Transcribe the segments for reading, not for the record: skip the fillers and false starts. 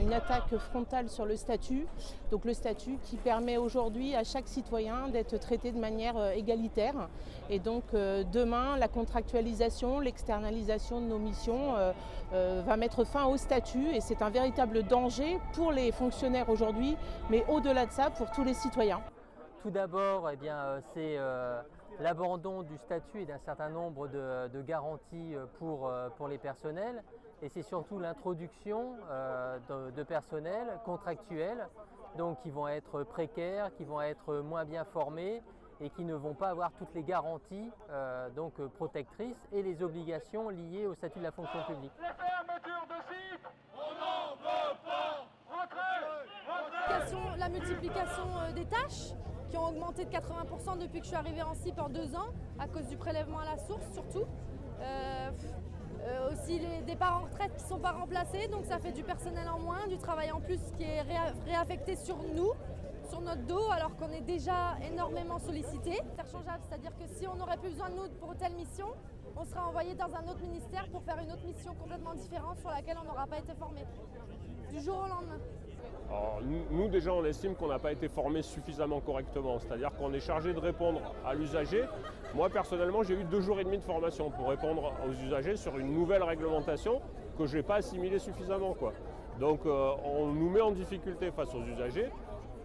une attaque frontale sur le statut. Donc le statut qui permet aujourd'hui à chaque citoyen d'être traité de manière égalitaire. Et donc demain, la contractualisation, l'externalisation de nos missions va mettre fin au statut et c'est un véritable danger pour les fonctionnaires aujourd'hui, mais au-delà de ça, pour tous les citoyens. Tout d'abord, c'est l'abandon du statut et d'un certain nombre de garanties pour les personnels. Et c'est surtout l'introduction de personnels contractuels, donc qui vont être précaires, qui vont être moins bien formés et qui ne vont pas avoir toutes les garanties protectrices et les obligations liées au statut de la fonction publique. Les fermetures de sites, on n'en veut pas. La multiplication des tâches qui ont augmenté de 80% depuis que je suis arrivée en CIP en 2 ans, à cause du prélèvement à la source surtout. Aussi les départs en retraite qui ne sont pas remplacés, donc ça fait du personnel en moins, du travail en plus qui est réaffecté sur nous, sur notre dos, alors qu'on est déjà énormément sollicité. C'est interchangeable, c'est-à-dire que si on n'aurait plus besoin de nous pour telle mission, on sera envoyé dans un autre ministère pour faire une autre mission complètement différente sur laquelle on n'aura pas été formé, du jour au lendemain. Alors, nous déjà on estime qu'on n'a pas été formé suffisamment correctement, c'est-à-dire qu'on est chargé de répondre à l'usager. Moi personnellement j'ai eu 2 jours et demi de formation pour répondre aux usagers sur une nouvelle réglementation que je n'ai pas assimilée suffisamment, quoi. Donc on nous met en difficulté face aux usagers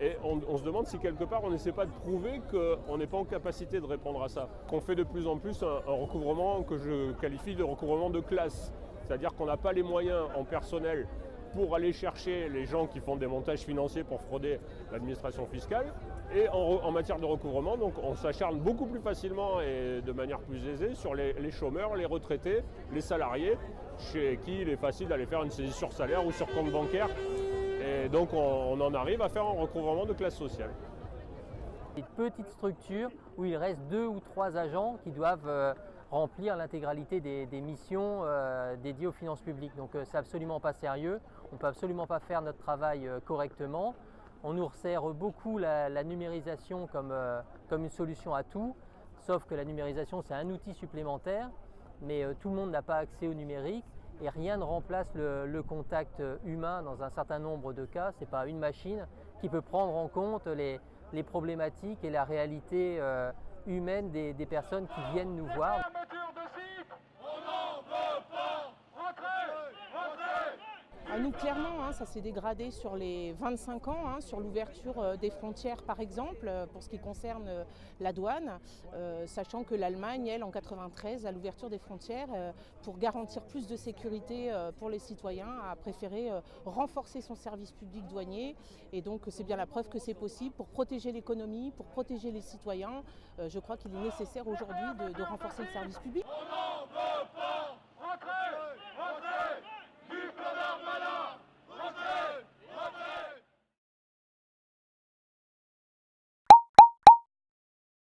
et on se demande si quelque part on n'essaie pas de prouver qu'on n'est pas en capacité de répondre à ça. Qu'on fait de plus en plus un recouvrement que je qualifie de recouvrement de classe, c'est-à-dire qu'on n'a pas les moyens en personnel pour aller chercher les gens qui font des montages financiers pour frauder l'administration fiscale. Et en matière de recouvrement, donc on s'acharne beaucoup plus facilement et de manière plus aisée sur les chômeurs, les retraités, les salariés, chez qui il est facile d'aller faire une saisie sur salaire ou sur compte bancaire. Et donc on en arrive à faire un recouvrement de classe sociale. Une petite structure où il reste 2 ou 3 agents qui doivent remplir l'intégralité des missions dédiées aux finances publiques. Donc c'est absolument pas sérieux, on ne peut absolument pas faire notre travail correctement. On nous resserre beaucoup la numérisation comme une solution à tout, sauf que la numérisation c'est un outil supplémentaire, mais tout le monde n'a pas accès au numérique et rien ne remplace le contact humain dans un certain nombre de cas. Ce n'est pas une machine qui peut prendre en compte les problématiques et la réalité humaine des personnes qui viennent nous voir. Fermeture de sites, on n'en veut pas. Rentrez. Nous, clairement, ça s'est dégradé sur les 25 ans, sur l'ouverture des frontières, par exemple, pour ce qui concerne la douane, sachant que l'Allemagne, elle, en 1993, à l'ouverture des frontières, pour garantir plus de sécurité pour les citoyens, a préféré renforcer son service public douanier. Et donc, c'est bien la preuve que c'est possible pour protéger l'économie, pour protéger les citoyens. Je crois qu'il est nécessaire aujourd'hui de renforcer le service public. On n'en veut